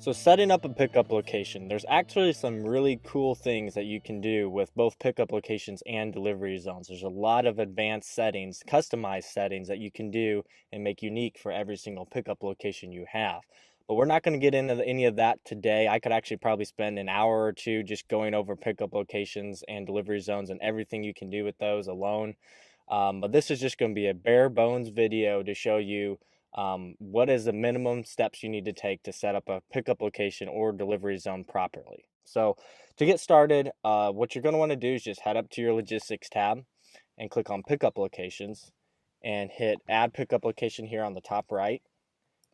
So setting up a pickup location, there's actually some really cool things that you can do with both pickup locations and delivery zones. There's a lot of advanced settings, customized settings that you can do and make unique for every single pickup location you have. But we're not going to get into any of that today. I could actually probably spend an hour or two just going over pickup locations and delivery zones and everything you can do with those alone. But this is just going to be a bare bones video to show you what is the minimum steps you need to take to set up a pickup location or delivery zone properly. So to get started, what you're going to want to do is just head up to your logistics tab and click on pickup locations and hit add pickup location here on the top right.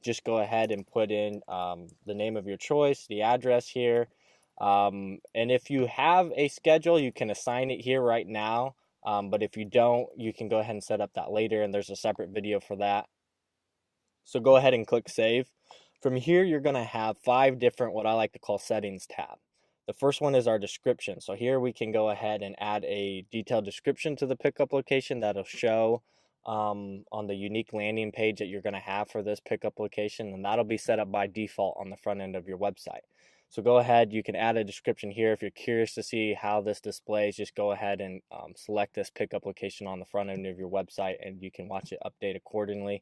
Just go ahead and put in the name of your choice, the address here. And if you have a schedule, you can assign it here right now. But if you don't, you can go ahead and set up that later, and there's a separate video for that. So go ahead and click save. From here, you're going to have 5 different what I like to call settings tab. The first one is our description. So here we can go ahead and add a detailed description to the pickup location that'll show on the unique landing page that you're going to have for this pickup location, and that'll be set up by default on the front end of your website. So go ahead, you can add a description here. If you're curious to see how this displays, just go ahead and select this pickup location on the front end of your website, and you can watch it update accordingly.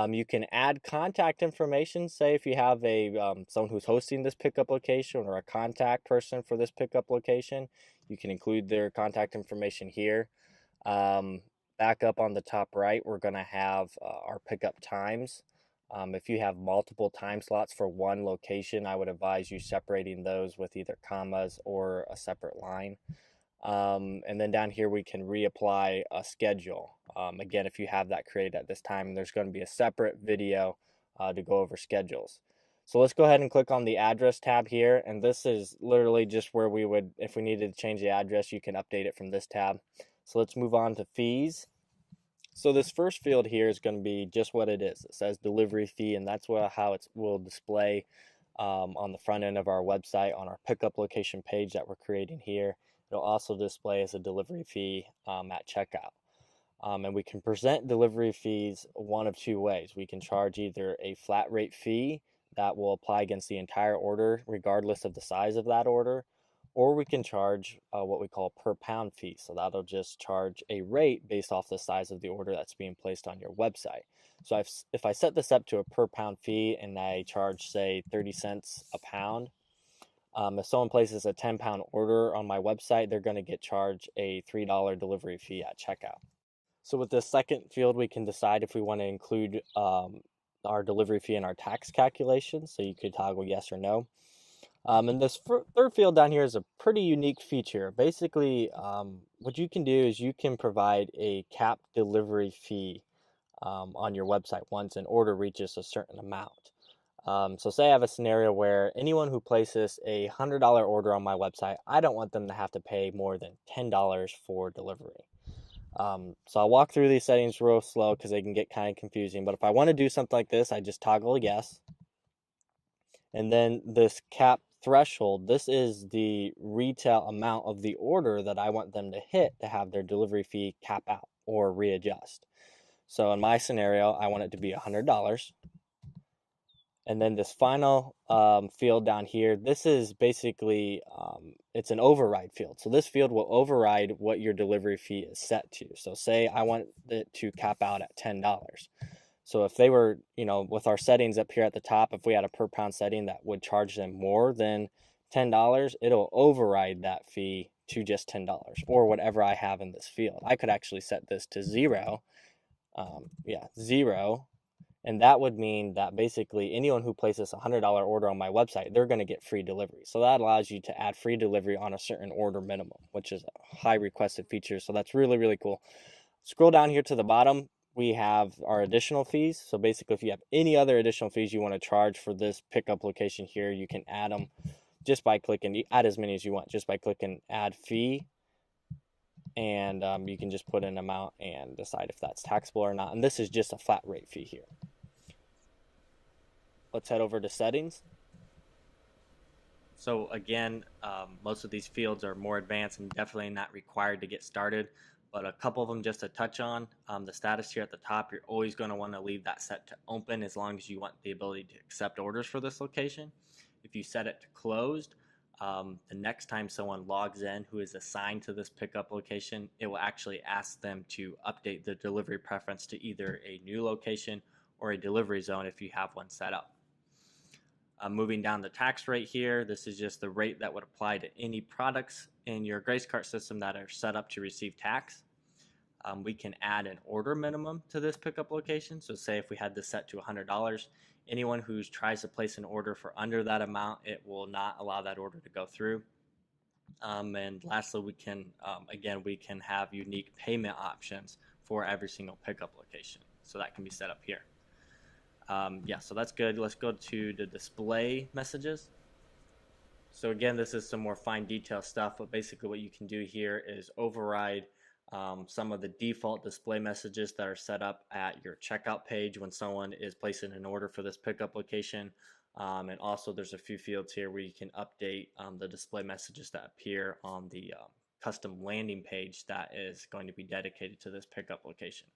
You can add contact information. Say if you have a someone who's hosting this pickup location or a contact person for this pickup location, you can include their contact information here. Back up on the top right, we're going to have our pickup times. If you have multiple time slots for one location, I would advise you separating those with either commas or a separate line. And then down here we can reapply a schedule. Again, if you have that created at this time, there's going to be a separate video to go over schedules. So let's go ahead and click on the address tab here, and this is literally just where we would, if we needed to change the address, you can update it from this tab. So let's move on to fees. So this first field here is going to be just what it is. It says delivery fee, and that's how it will display on the front end of our website on our pickup location page that we're creating here. It'll also display as a delivery fee at checkout. And we can present delivery fees one of 2 ways. We can charge either a flat rate fee that will apply against the entire order, regardless of the size of that order, or we can charge what we call per pound fee. So that'll just charge a rate based off the size of the order that's being placed on your website. So if I set this up to a per pound fee and I charge, say, 30 cents a pound, if someone places a 10-pound order on my website, they're going to get charged a $3 delivery fee at checkout. So with this second field, we can decide if we want to include our delivery fee in our tax calculation. So you could toggle yes or no. And this third field down here is a pretty unique feature. Basically, what you can do is you can provide a capped delivery fee on your website once an order reaches a certain amount. So say I have a scenario where anyone who places a $100 order on my website, I don't want them to have to pay more than $10 for delivery. So I'll walk through these settings real slow because they can get kind of confusing. But if I want to do something like this, I just toggle yes. And then this cap threshold, this is the retail amount of the order that I want them to hit to have their delivery fee cap out or readjust. So in my scenario, I want it to be $100. And then this final field down here, this is basically, it's an override field. So this field will override what your delivery fee is set to. So say I want it to cap out at $10. So if they were, with our settings up here at the top, if we had a per pound setting that would charge them more than $10, it'll override that fee to just $10 or whatever I have in this field. I could actually set this to 0. 0. And that would mean that basically anyone who places a $100 order on my website, they're going to get free delivery. So that allows you to add free delivery on a certain order minimum, which is a high requested feature. So that's really, really cool. Scroll down here to the bottom. We have our additional fees. So basically, if you have any other additional fees you want to charge for this pickup location here, you can add them just by clicking, add as many as you want, just by clicking add fee. And you can just put an amount and decide if that's taxable or not. And this is just a flat rate fee here. Let's head over to settings. So again, most of these fields are more advanced and definitely not required to get started. But a couple of them just to touch on, the status here at the top, you're always going to want to leave that set to open as long as you want the ability to accept orders for this location. If you set it to closed, the next time someone logs in who is assigned to this pickup location, it will actually ask them to update the delivery preference to either a new location or a delivery zone if you have one set up. Moving down the tax rate here, this is just the rate that would apply to any products in your GraceCart system that are set up to receive tax. We can add an order minimum to this pickup location. So say if we had this set to $100, anyone who tries to place an order for under that amount, it will not allow that order to go through. And lastly, we can have unique payment options for every single pickup location. So that can be set up here. So that's good. Let's go to the display messages. So again, this is some more fine detail stuff, but basically what you can do here is override some of the default display messages that are set up at your checkout page when someone is placing an order for this pickup location. And also there's a few fields here where you can update the display messages that appear on the custom landing page that is going to be dedicated to this pickup location.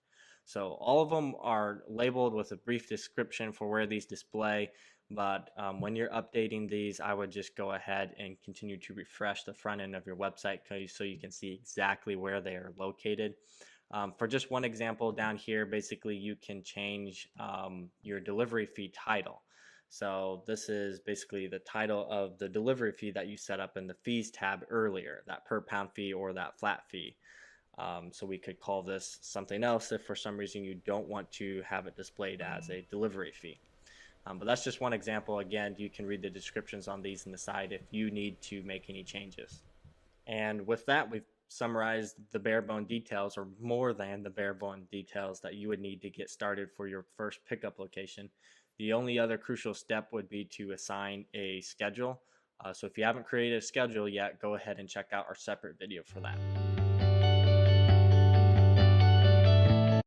So all of them are labeled with a brief description for where these display, but when you're updating these, I would just go ahead and continue to refresh the front end of your website so you can see exactly where they are located. For just one example down here, basically you can change your delivery fee title. So this is basically the title of the delivery fee that you set up in the fees tab earlier, that per pound fee or that flat fee. So we could call this something else if for some reason you don't want to have it displayed as a delivery fee. But that's just one example. Again, you can read the descriptions on these and decide if you need to make any changes. And with that, we've summarized the bare bone details, or more than the bare bone details, that you would need to get started for your first pickup location. The only other crucial step would be to assign a schedule. So if you haven't created a schedule yet, go ahead and check out our separate video for that.